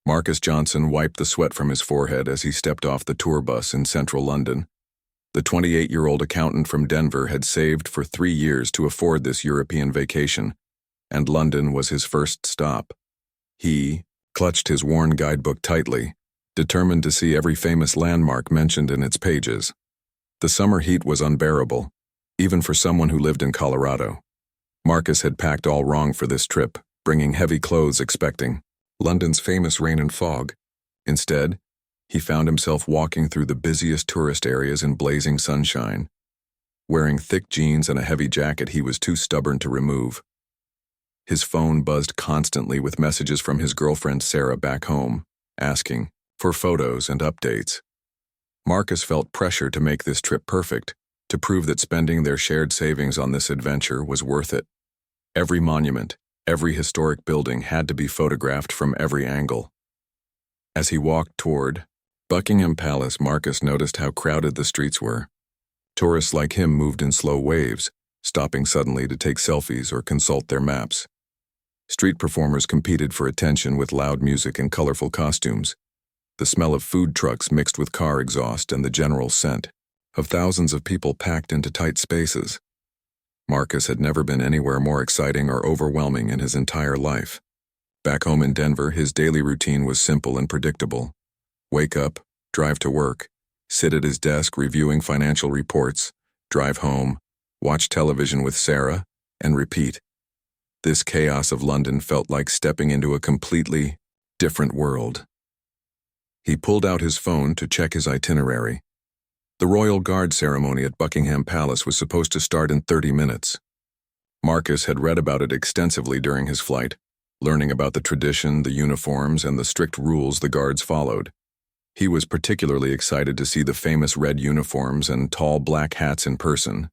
Marcus Johnson wiped the sweat from his forehead as he stepped off the tour bus in central London. The 28-year-old accountant from Denver had saved for 3 years to afford this European vacation, and London was his first stop. He clutched his worn guidebook tightly, determined to see every famous landmark mentioned in its pages. The summer heat was unbearable, even for someone who lived in Colorado. Marcus had packed all wrong for this trip, bringing heavy clothes expecting London's famous rain and fog. Instead, he found himself walking through the busiest tourist areas in blazing sunshine. Wearing thick jeans and a heavy jacket he was too stubborn to remove. His phone buzzed constantly with messages from his girlfriend Sarah back home, asking for photos and updates. Marcus felt pressure to make this trip perfect, to prove that spending their shared savings on this adventure was worth it. Every monument, every historic building had to be photographed from every angle. As he walked toward Buckingham Palace, Marcus noticed how crowded the streets were. Tourists like him moved in slow waves, stopping suddenly to take selfies or consult their maps. Street performers competed for attention with loud music and colorful costumes. The smell of food trucks mixed with car exhaust and the general scent of thousands of people packed into tight spaces. Marcus had never been anywhere more exciting or overwhelming in his entire life. Back home in Denver, his daily routine was simple and predictable. Wake up, drive to work, sit at his desk reviewing financial reports, drive home, watch television with Sarah, and repeat. This chaos of London felt like stepping into a completely different world. He pulled out his phone to check his itinerary. The Royal Guard ceremony at Buckingham Palace was supposed to start in 30 minutes. Marcus had read about it extensively during his flight, learning about the tradition, the uniforms, and the strict rules the guards followed. He was particularly excited to see the famous red uniforms and tall black hats in person.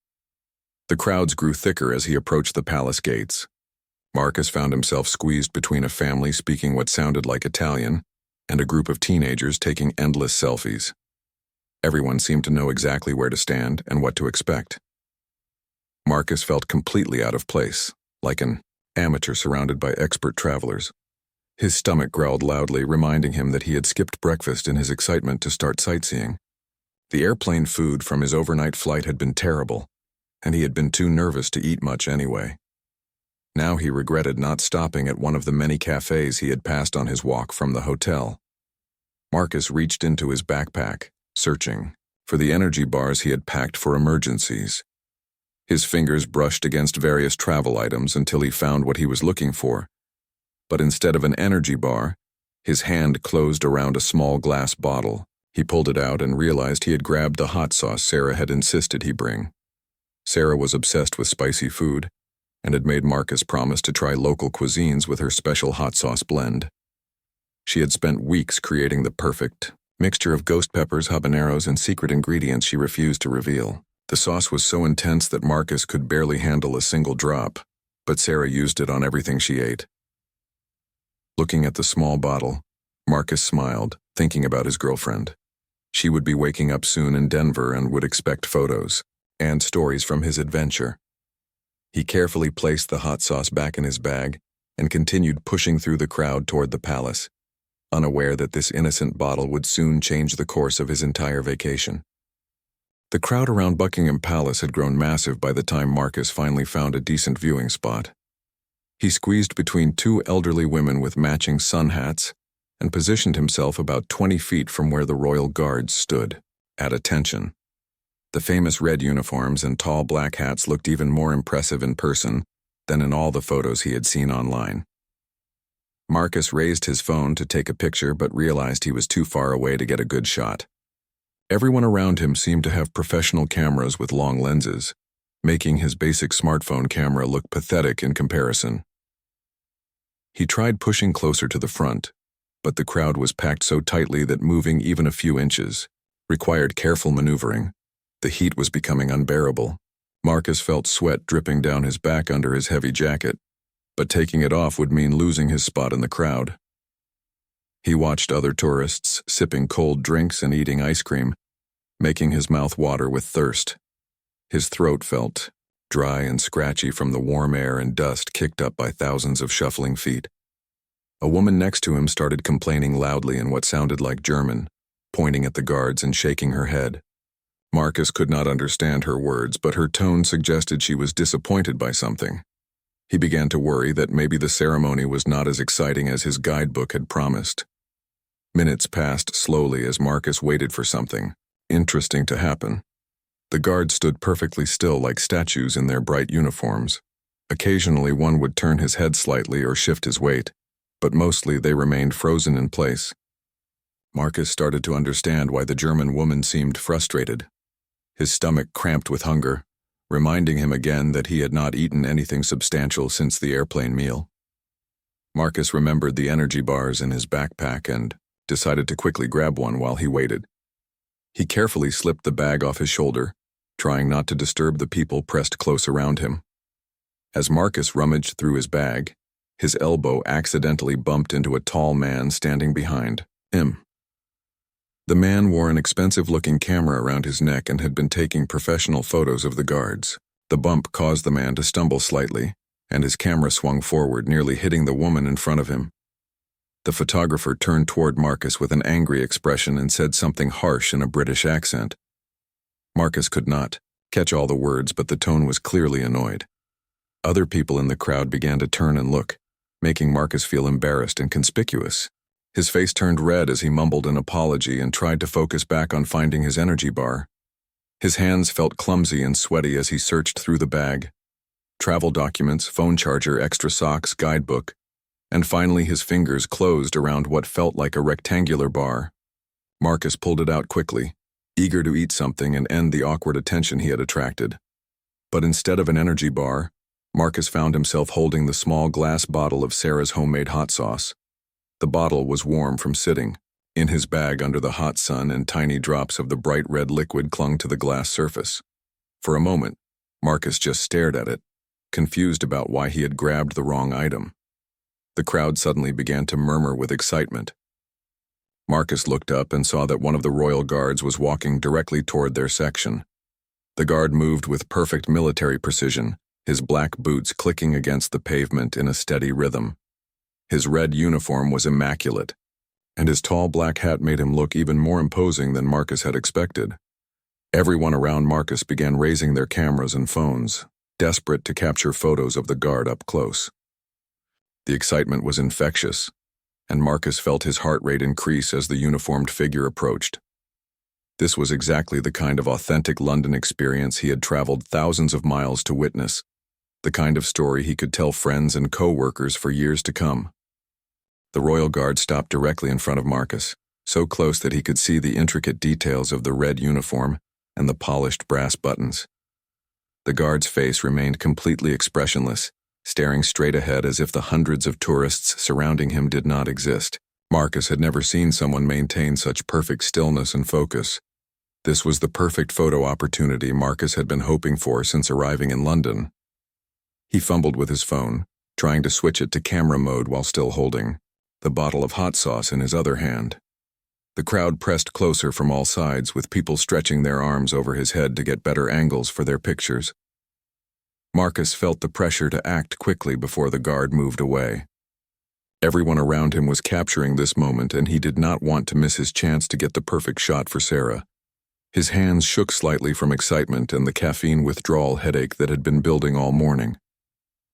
The crowds grew thicker as he approached the palace gates. Marcus found himself squeezed between a family speaking what sounded like Italian and a group of teenagers taking endless selfies. Everyone seemed to know exactly where to stand and what to expect. Marcus felt completely out of place, like an amateur surrounded by expert travelers. His stomach growled loudly, reminding him that he had skipped breakfast in his excitement to start sightseeing. The airplane food from his overnight flight had been terrible, and he had been too nervous to eat much anyway. Now he regretted not stopping at one of the many cafes he had passed on his walk from the hotel. Marcus reached into his backpack, searching for the energy bars he had packed for emergencies. His fingers brushed against various travel items until he found what he was looking for. But instead of an energy bar, his hand closed around a small glass bottle. He pulled it out and realized he had grabbed the hot sauce Sarah had insisted he bring. Sarah was obsessed with spicy food and had made Marcus promise to try local cuisines with her special hot sauce blend. She had spent weeks creating the perfect mixture of ghost peppers, habaneros, and secret ingredients she refused to reveal. The sauce was so intense that Marcus could barely handle a single drop, but Sarah used it on everything she ate. Looking at the small bottle, Marcus smiled, thinking about his girlfriend. She would be waking up soon in Denver and would expect photos and stories from his adventure. He carefully placed the hot sauce back in his bag and continued pushing through the crowd toward the palace, unaware that this innocent bottle would soon change the course of his entire vacation. The crowd around Buckingham Palace had grown massive by the time Marcus finally found a decent viewing spot. He squeezed between two elderly women with matching sun hats and positioned himself about 20 feet from where the royal guards stood, at attention. The famous red uniforms and tall black hats looked even more impressive in person than in all the photos he had seen online. Marcus raised his phone to take a picture but realized he was too far away to get a good shot. Everyone around him seemed to have professional cameras with long lenses, making his basic smartphone camera look pathetic in comparison. He tried pushing closer to the front, but the crowd was packed so tightly that moving even a few inches required careful maneuvering. The heat was becoming unbearable. Marcus felt sweat dripping down his back under his heavy jacket, but taking it off would mean losing his spot in the crowd. He watched other tourists sipping cold drinks and eating ice cream, making his mouth water with thirst. His throat felt dry and scratchy from the warm air and dust kicked up by thousands of shuffling feet. A woman next to him started complaining loudly in what sounded like German, pointing at the guards and shaking her head. Marcus could not understand her words, but her tone suggested she was disappointed by something. He began to worry that maybe the ceremony was not as exciting as his guidebook had promised. Minutes passed slowly as Marcus waited for something interesting to happen. The guards stood perfectly still like statues in their bright uniforms. Occasionally one would turn his head slightly or shift his weight, but mostly they remained frozen in place. Marcus started to understand why the German woman seemed frustrated. His stomach cramped with hunger, reminding him again that he had not eaten anything substantial since the airplane meal. Marcus remembered the energy bars in his backpack and decided to quickly grab one while he waited. He carefully slipped the bag off his shoulder, trying not to disturb the people pressed close around him. As Marcus rummaged through his bag, his elbow accidentally bumped into a tall man standing behind him. The man wore an expensive-looking camera around his neck and had been taking professional photos of the guards. The bump caused the man to stumble slightly, and his camera swung forward, nearly hitting the woman in front of him. The photographer turned toward Marcus with an angry expression and said something harsh in a British accent. Marcus could not catch all the words, but the tone was clearly annoyed. Other people in the crowd began to turn and look, making Marcus feel embarrassed and conspicuous. His face turned red as he mumbled an apology and tried to focus back on finding his energy bar. His hands felt clumsy and sweaty as he searched through the bag. Travel documents, phone charger, extra socks, guidebook, and finally his fingers closed around what felt like a rectangular bar. Marcus pulled it out quickly, eager to eat something and end the awkward attention he had attracted. But instead of an energy bar, Marcus found himself holding the small glass bottle of Sarah's homemade hot sauce. The bottle was warm from sitting in his bag under the hot sun, and tiny drops of the bright red liquid clung to the glass surface. For a moment, Marcus just stared at it, confused about why he had grabbed the wrong item. The crowd suddenly began to murmur with excitement. Marcus looked up and saw that one of the royal guards was walking directly toward their section. The guard moved with perfect military precision, his black boots clicking against the pavement in a steady rhythm. His red uniform was immaculate, and his tall black hat made him look even more imposing than Marcus had expected. Everyone around Marcus began raising their cameras and phones, desperate to capture photos of the guard up close. The excitement was infectious, and Marcus felt his heart rate increase as the uniformed figure approached. This was exactly the kind of authentic London experience he had traveled thousands of miles to witness, the kind of story he could tell friends and co-workers for years to come. The royal guard stopped directly in front of Marcus, so close that he could see the intricate details of the red uniform and the polished brass buttons. The guard's face remained completely expressionless, staring straight ahead as if the hundreds of tourists surrounding him did not exist. Marcus had never seen someone maintain such perfect stillness and focus. This was the perfect photo opportunity Marcus had been hoping for since arriving in London. He fumbled with his phone, trying to switch it to camera mode while still holding the bottle of hot sauce in his other hand. The crowd pressed closer from all sides, with people stretching their arms over his head to get better angles for their pictures. Marcus felt the pressure to act quickly before the guard moved away. Everyone around him was capturing this moment, and he did not want to miss his chance to get the perfect shot for Sarah. His hands shook slightly from excitement and the caffeine withdrawal headache that had been building all morning.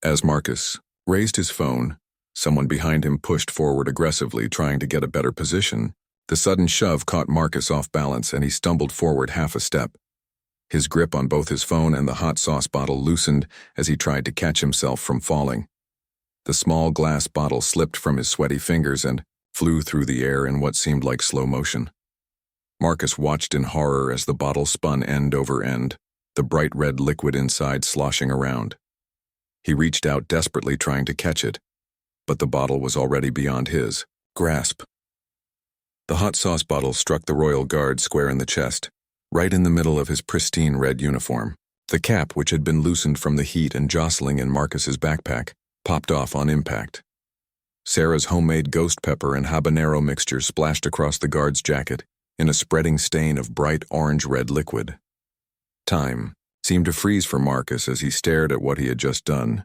As Marcus raised his phone, someone behind him pushed forward aggressively, trying to get a better position. The sudden shove caught Marcus off balance, and he stumbled forward half a step. His grip on both his phone and the hot sauce bottle loosened as he tried to catch himself from falling. The small glass bottle slipped from his sweaty fingers and flew through the air in what seemed like slow motion. Marcus watched in horror as the bottle spun end over end, the bright red liquid inside sloshing around. He reached out desperately, trying to catch it, but the bottle was already beyond his grasp. The hot sauce bottle struck the royal guard square in the chest, right in the middle of his pristine red uniform. The cap, which had been loosened from the heat and jostling in Marcus's backpack, popped off on impact. Sarah's homemade ghost pepper and habanero mixture splashed across the guard's jacket in a spreading stain of bright orange-red liquid. Time seemed to freeze for Marcus as he stared at what he had just done.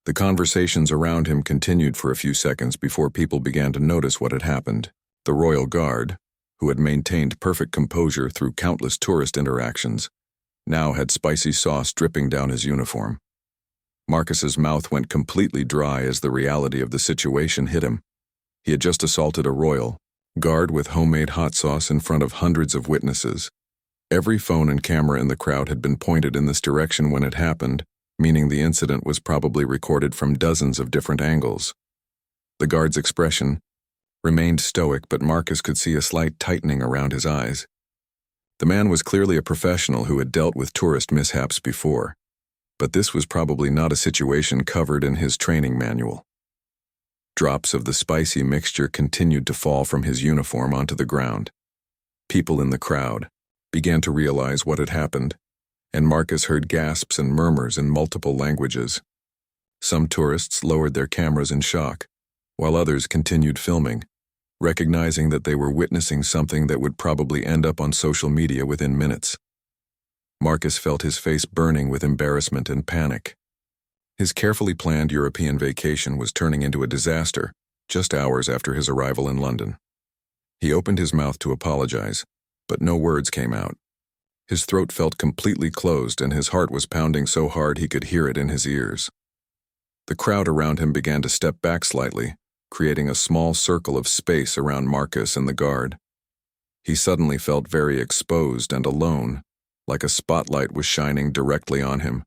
The conversations around him continued for a few seconds before people began to notice what had happened. The royal guard, who had maintained perfect composure through countless tourist interactions, now had spicy sauce dripping down his uniform. Marcus's mouth went completely dry as the reality of the situation hit him. He had just assaulted a royal guard with homemade hot sauce in front of hundreds of witnesses. Every phone and camera in the crowd had been pointed in this direction when it happened, meaning the incident was probably recorded from dozens of different angles. The guard's expression remained stoic, but Marcus could see a slight tightening around his eyes. The man was clearly a professional who had dealt with tourist mishaps before, but this was probably not a situation covered in his training manual. Drops of the spicy mixture continued to fall from his uniform onto the ground. People in the crowd began to realize what had happened, and Marcus heard gasps and murmurs in multiple languages. Some tourists lowered their cameras in shock, while others continued filming, recognizing that they were witnessing something that would probably end up on social media within minutes. Marcus felt his face burning with embarrassment and panic. His carefully planned European vacation was turning into a disaster just hours after his arrival in London. He opened his mouth to apologize, but no words came out. His throat felt completely closed and his heart was pounding so hard he could hear it in his ears. The crowd around him began to step back slightly, creating a small circle of space around Marcus and the guard. He suddenly felt very exposed and alone, like a spotlight was shining directly on him.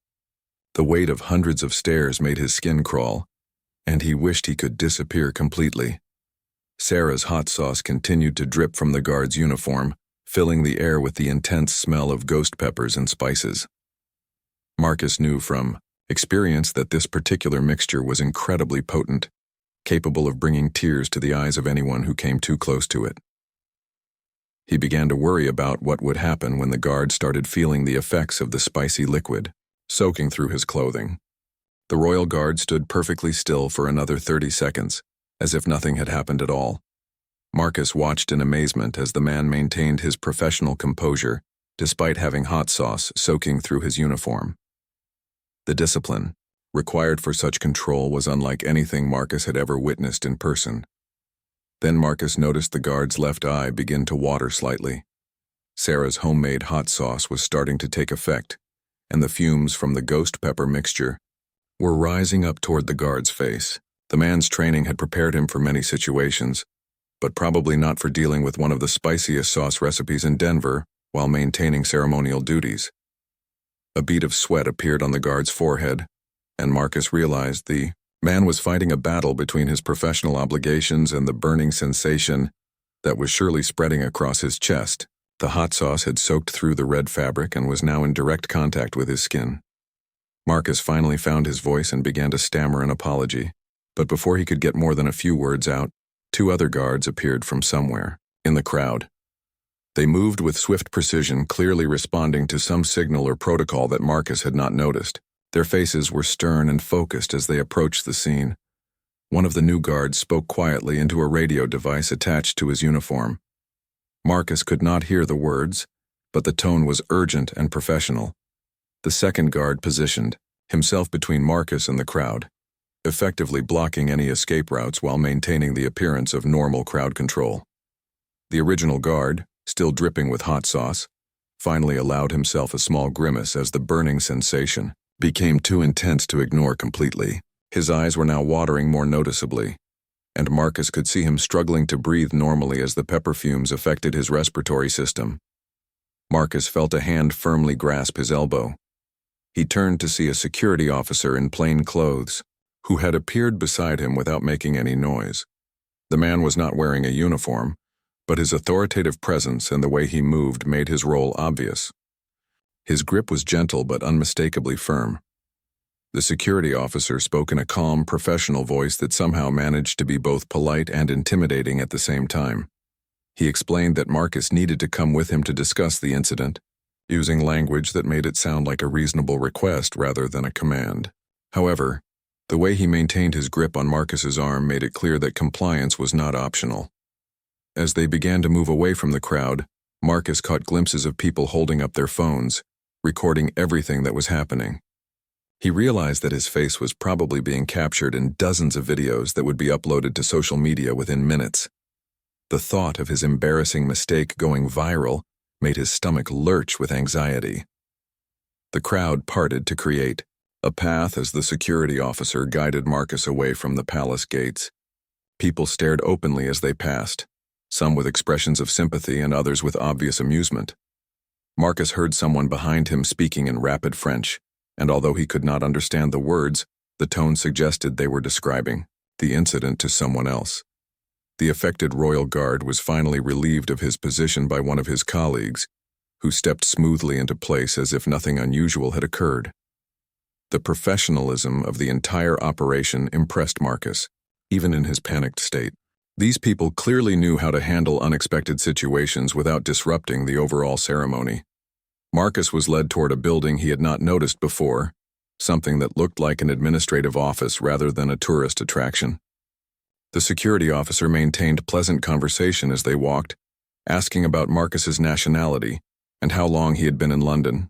The weight of hundreds of stares made his skin crawl, and he wished he could disappear completely. Sarah's hot sauce continued to drip from the guard's uniform, filling the air with the intense smell of ghost peppers and spices. Marcus knew from experience that this particular mixture was incredibly potent, capable of bringing tears to the eyes of anyone who came too close to it. He began to worry about what would happen when the guard started feeling the effects of the spicy liquid soaking through his clothing. The royal guard stood perfectly still for another 30 seconds, as if nothing had happened at all. Marcus watched in amazement as the man maintained his professional composure, despite having hot sauce soaking through his uniform. The discipline required for such control was unlike anything Marcus had ever witnessed in person. Then Marcus noticed the guard's left eye begin to water slightly. Sarah's homemade hot sauce was starting to take effect, and the fumes from the ghost pepper mixture were rising up toward the guard's face. The man's training had prepared him for many situations, but probably not for dealing with one of the spiciest sauce recipes in Denver while maintaining ceremonial duties. A bead of sweat appeared on the guard's forehead, and Marcus realized the man was fighting a battle between his professional obligations and the burning sensation that was surely spreading across his chest. The hot sauce had soaked through the red fabric and was now in direct contact with his skin. Marcus finally found his voice and began to stammer an apology, but before he could get more than a few words out, two other guards appeared from somewhere in the crowd. They moved with swift precision, clearly responding to some signal or protocol that Marcus had not noticed. Their faces were stern and focused as they approached the scene. One of the new guards spoke quietly into a radio device attached to his uniform. Marcus could not hear the words, but the tone was urgent and professional. The second guard positioned himself between Marcus and the crowd, effectively blocking any escape routes while maintaining the appearance of normal crowd control. The original guard, still dripping with hot sauce, finally allowed himself a small grimace as the burning sensation became too intense to ignore completely. His eyes were now watering more noticeably, and Marcus could see him struggling to breathe normally as the pepper fumes affected his respiratory system. Marcus felt a hand firmly grasp his elbow. He turned to see a security officer in plain clothes, who had appeared beside him without making any noise. The man was not wearing a uniform, but his authoritative presence and the way he moved made his role obvious. His grip was gentle but unmistakably firm. The security officer spoke in a calm, professional voice that somehow managed to be both polite and intimidating at the same time. He explained that Marcus needed to come with him to discuss the incident, using language that made it sound like a reasonable request rather than a command. However, the way he maintained his grip on Marcus's arm made it clear that compliance was not optional. As they began to move away from the crowd, Marcus caught glimpses of people holding up their phones, recording everything that was happening. He realized that his face was probably being captured in dozens of videos that would be uploaded to social media within minutes. The thought of his embarrassing mistake going viral made his stomach lurch with anxiety. The crowd parted to create a path as the security officer guided Marcus away from the palace gates. People stared openly as they passed, some with expressions of sympathy and others with obvious amusement. Marcus heard someone behind him speaking in rapid French, and although he could not understand the words, the tone suggested they were describing the incident to someone else. The affected royal guard was finally relieved of his position by one of his colleagues, who stepped smoothly into place as if nothing unusual had occurred. The professionalism of the entire operation impressed Marcus, even in his panicked state. These people clearly knew how to handle unexpected situations without disrupting the overall ceremony. Marcus was led toward a building he had not noticed before, something that looked like an administrative office rather than a tourist attraction. The security officer maintained pleasant conversation as they walked, asking about Marcus's nationality and how long he had been in London.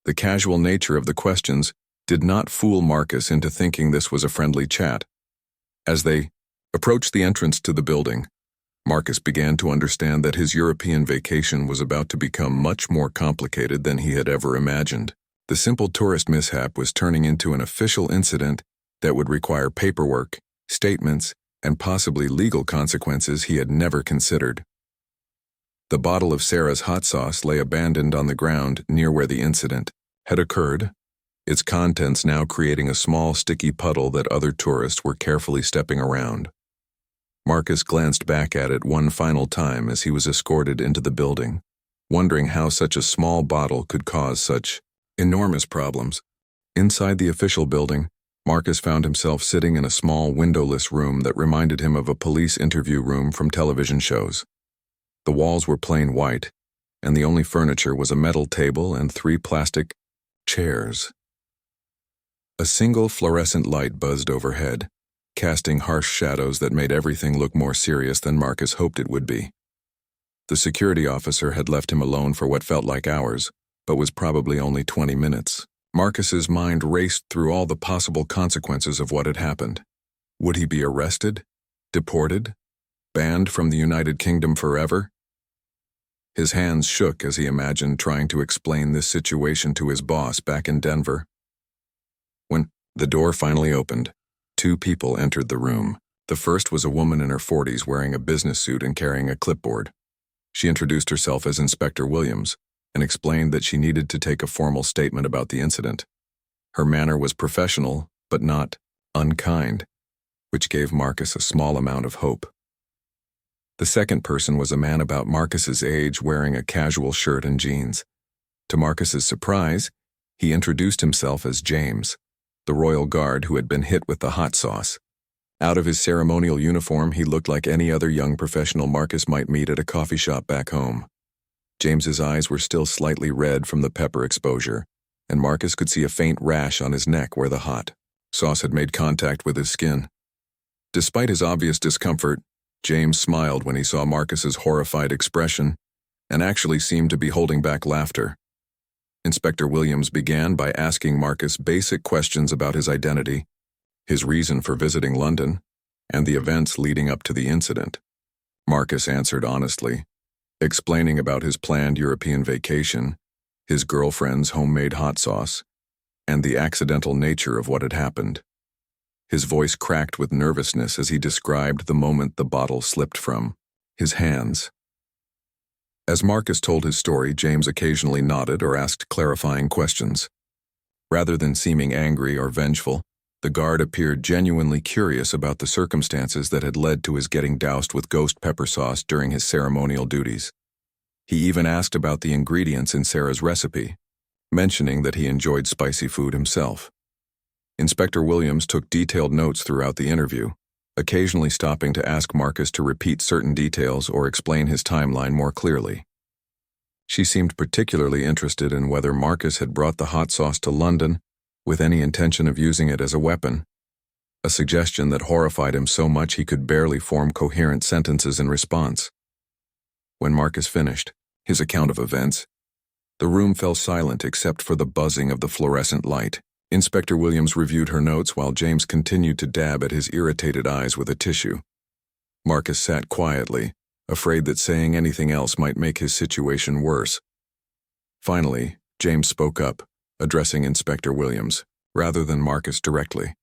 The casual nature of the questions did not fool Marcus into thinking this was a friendly chat. As they approached the entrance to the building, Marcus began to understand that his European vacation was about to become much more complicated than he had ever imagined. The simple tourist mishap was turning into an official incident that would require paperwork, statements, and possibly legal consequences he had never considered. The bottle of Sarah's hot sauce lay abandoned on the ground near where the incident had occurred, its contents now creating a small sticky puddle that other tourists were carefully stepping around. Marcus glanced back at it one final time as he was escorted into the building, wondering how such a small bottle could cause such enormous problems. Inside the official building, Marcus found himself sitting in a small windowless room that reminded him of a police interview room from television shows. The walls were plain white, and the only furniture was a metal table and 3 plastic chairs. A single fluorescent light buzzed overhead, casting harsh shadows that made everything look more serious than Marcus hoped it would be. The security officer had left him alone for what felt like hours, but was probably only 20 minutes. Marcus's mind raced through all the possible consequences of what had happened. Would he be arrested? Deported? Banned from the United Kingdom forever? His hands shook as he imagined trying to explain this situation to his boss back in Denver. When the door finally opened, 2 people entered the room. The first was a woman in her 40s wearing a business suit and carrying a clipboard. She introduced herself as Inspector Williams and explained that she needed to take a formal statement about the incident. Her manner was professional, but not unkind, which gave Marcus a small amount of hope. The second person was a man about Marcus's age wearing a casual shirt and jeans. To Marcus's surprise, he introduced himself as James, the royal guard who had been hit with the hot sauce. Out of his ceremonial uniform, he looked like any other young professional Marcus might meet at a coffee shop back home. James's eyes were still slightly red from the pepper exposure, and Marcus could see a faint rash on his neck where the hot sauce had made contact with his skin. Despite his obvious discomfort, James smiled when he saw Marcus's horrified expression and actually seemed to be holding back laughter. Inspector Williams began by asking Marcus basic questions about his identity, his reason for visiting London, and the events leading up to the incident. Marcus answered honestly, explaining about his planned European vacation, his girlfriend's homemade hot sauce, and the accidental nature of what had happened. His voice cracked with nervousness as he described the moment the bottle slipped from his hands. As Marcus told his story, James occasionally nodded or asked clarifying questions. Rather than seeming angry or vengeful, the guard appeared genuinely curious about the circumstances that had led to his getting doused with ghost pepper sauce during his ceremonial duties. He even asked about the ingredients in Sarah's recipe, mentioning that he enjoyed spicy food himself. Inspector Williams took detailed notes throughout the interview, occasionally stopping to ask Marcus to repeat certain details or explain his timeline more clearly. She seemed particularly interested in whether Marcus had brought the hot sauce to London with any intention of using it as a weapon, a suggestion that horrified him so much he could barely form coherent sentences in response. When Marcus finished his account of events, the room fell silent except for the buzzing of the fluorescent light. Inspector Williams reviewed her notes while James continued to dab at his irritated eyes with a tissue. Marcus sat quietly, afraid that saying anything else might make his situation worse. Finally, James spoke up, addressing Inspector Williams, rather than Marcus directly.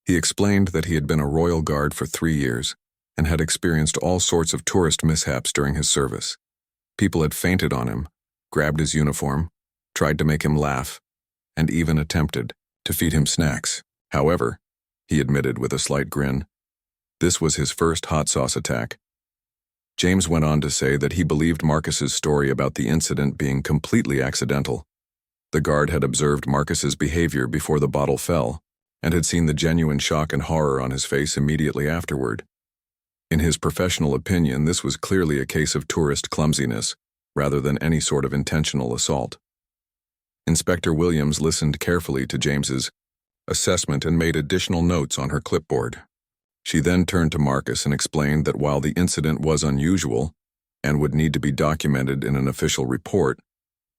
He explained that he had been a royal guard for 3 years and had experienced all sorts of tourist mishaps during his service. People had fainted on him, grabbed his uniform, tried to make him laugh, and even attempted to feed him snacks. However, he admitted with a slight grin, this was his first hot sauce attack. James went on to say that he believed Marcus's story about the incident being completely accidental. The guard had observed Marcus's behavior before the bottle fell and had seen the genuine shock and horror on his face immediately afterward. In his professional opinion, this was clearly a case of tourist clumsiness, rather than any sort of intentional assault. Inspector Williams listened carefully to James's assessment and made additional notes on her clipboard. She then turned to Marcus and explained that while the incident was unusual and would need to be documented in an official report,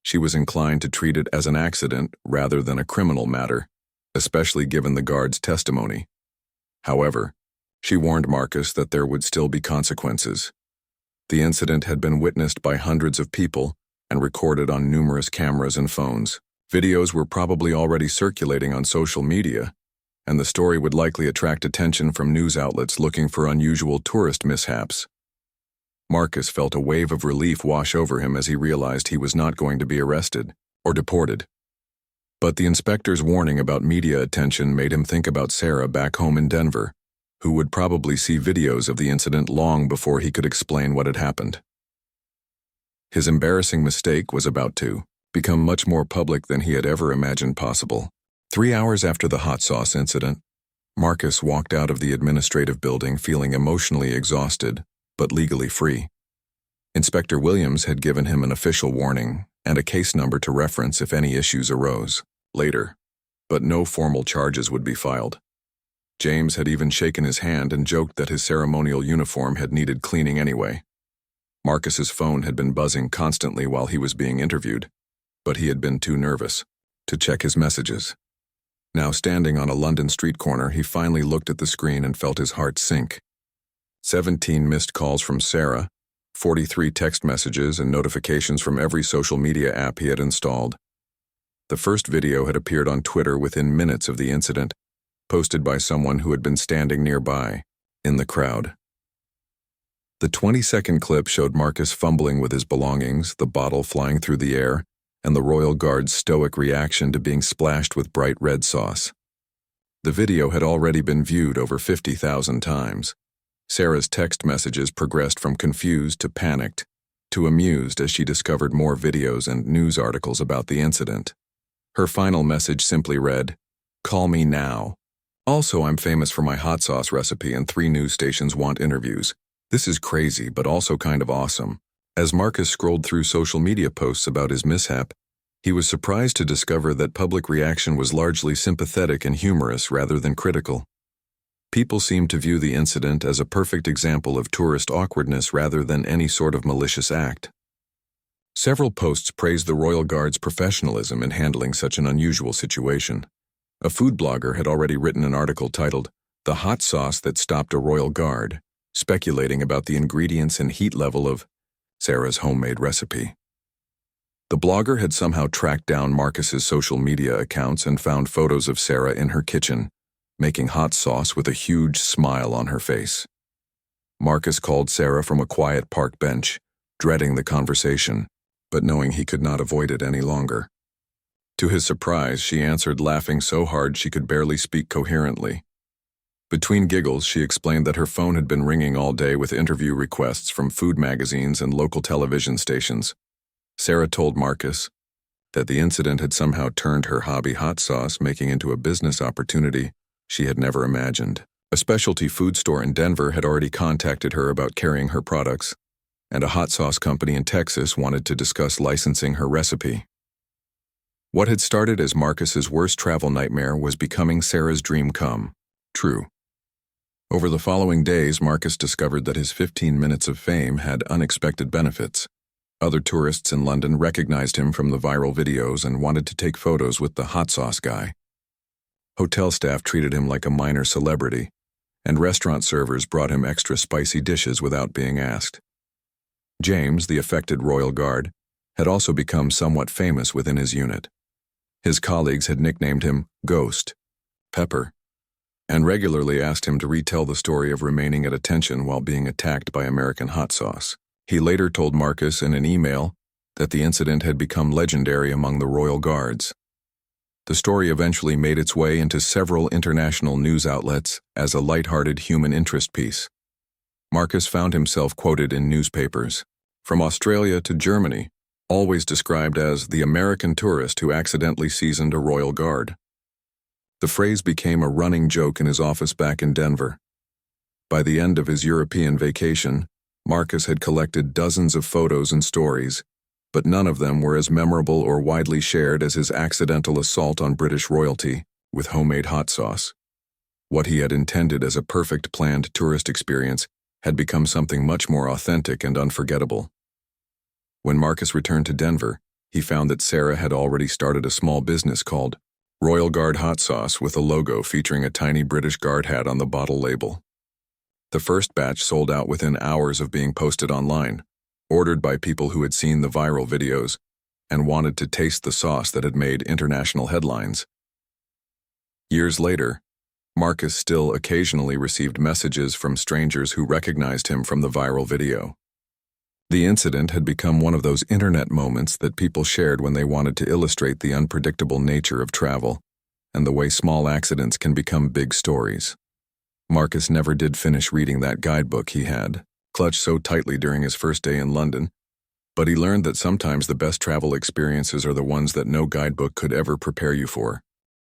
she was inclined to treat it as an accident rather than a criminal matter, especially given the guard's testimony. However, she warned Marcus that there would still be consequences. The incident had been witnessed by hundreds of people and recorded on numerous cameras and phones. Videos were probably already circulating on social media, and the story would likely attract attention from news outlets looking for unusual tourist mishaps. Marcus felt a wave of relief wash over him as he realized he was not going to be arrested or deported. But the inspector's warning about media attention made him think about Sarah back home in Denver, who would probably see videos of the incident long before he could explain what had happened. His embarrassing mistake was about to become much more public than he had ever imagined possible. 3 hours after the hot sauce incident, Marcus walked out of the administrative building feeling emotionally exhausted, but legally free. Inspector Williams had given him an official warning and a case number to reference if any issues arose later, but no formal charges would be filed. James had even shaken his hand and joked that his ceremonial uniform had needed cleaning anyway. Marcus's phone had been buzzing constantly while he was being interviewed, but he had been too nervous to check his messages. Now standing on a London street corner, he finally looked at the screen and felt his heart sink. 17 missed calls from Sarah, 43 text messages and notifications from every social media app he had installed. The first video had appeared on Twitter within minutes of the incident, posted by someone who had been standing nearby, in the crowd. The 20-second clip showed Marcus fumbling with his belongings, the bottle flying through the air, and the royal guard's stoic reaction to being splashed with bright red sauce. The video had already been viewed over 50,000 times. Sarah's text messages progressed from confused to panicked, to amused as she discovered more videos and news articles about the incident. Her final message simply read, "Call me now. Also, I'm famous for my hot sauce recipe and 3 news stations want interviews. This is crazy, but also kind of awesome." As Marcus scrolled through social media posts about his mishap, he was surprised to discover that public reaction was largely sympathetic and humorous rather than critical. People seemed to view the incident as a perfect example of tourist awkwardness rather than any sort of malicious act. Several posts praised the Royal Guard's professionalism in handling such an unusual situation. A food blogger had already written an article titled, "The Hot Sauce That Stopped a Royal Guard," speculating about the ingredients and heat level of Sarah's homemade recipe. The blogger had somehow tracked down Marcus's social media accounts and found photos of Sarah in her kitchen, making hot sauce with a huge smile on her face. Marcus called Sarah from a quiet park bench, dreading the conversation, but knowing he could not avoid it any longer. To his surprise, she answered, laughing so hard she could barely speak coherently. Between giggles, she explained that her phone had been ringing all day with interview requests from food magazines and local television stations. Sarah told Marcus that the incident had somehow turned her hobby hot sauce making into a business opportunity she had never imagined. A specialty food store in Denver had already contacted her about carrying her products, and a hot sauce company in Texas wanted to discuss licensing her recipe. What had started as Marcus's worst travel nightmare was becoming Sarah's dream come true. Over the following days, Marcus discovered that his 15 minutes of fame had unexpected benefits. Other tourists in London recognized him from the viral videos and wanted to take photos with the hot sauce guy. Hotel staff treated him like a minor celebrity, and restaurant servers brought him extra spicy dishes without being asked. James, the affected royal guard, had also become somewhat famous within his unit. His colleagues had nicknamed him Ghost, Pepper, and regularly asked him to retell the story of remaining at attention while being attacked by American hot sauce. He later told Marcus in an email that the incident had become legendary among the royal guards. The story eventually made its way into several international news outlets as a light-hearted human interest piece. Marcus found himself quoted in newspapers, from Australia to Germany, always described as the American tourist who accidentally seasoned a royal guard. The phrase became a running joke in his office back in Denver. By the end of his European vacation, Marcus had collected dozens of photos and stories, but none of them were as memorable or widely shared as his accidental assault on British royalty with homemade hot sauce. What he had intended as a perfect planned tourist experience had become something much more authentic and unforgettable. When Marcus returned to Denver, he found that Sarah had already started a small business called Royal Guard Hot Sauce with a logo featuring a tiny British Guard hat on the bottle label. The first batch sold out within hours of being posted online, ordered by people who had seen the viral videos and wanted to taste the sauce that had made international headlines. Years later, Marcus still occasionally received messages from strangers who recognized him from the viral video. The incident had become one of those internet moments that people shared when they wanted to illustrate the unpredictable nature of travel and the way small accidents can become big stories. Marcus never did finish reading that guidebook he had clutched so tightly during his first day in London, but he learned that sometimes the best travel experiences are the ones that no guidebook could ever prepare you for.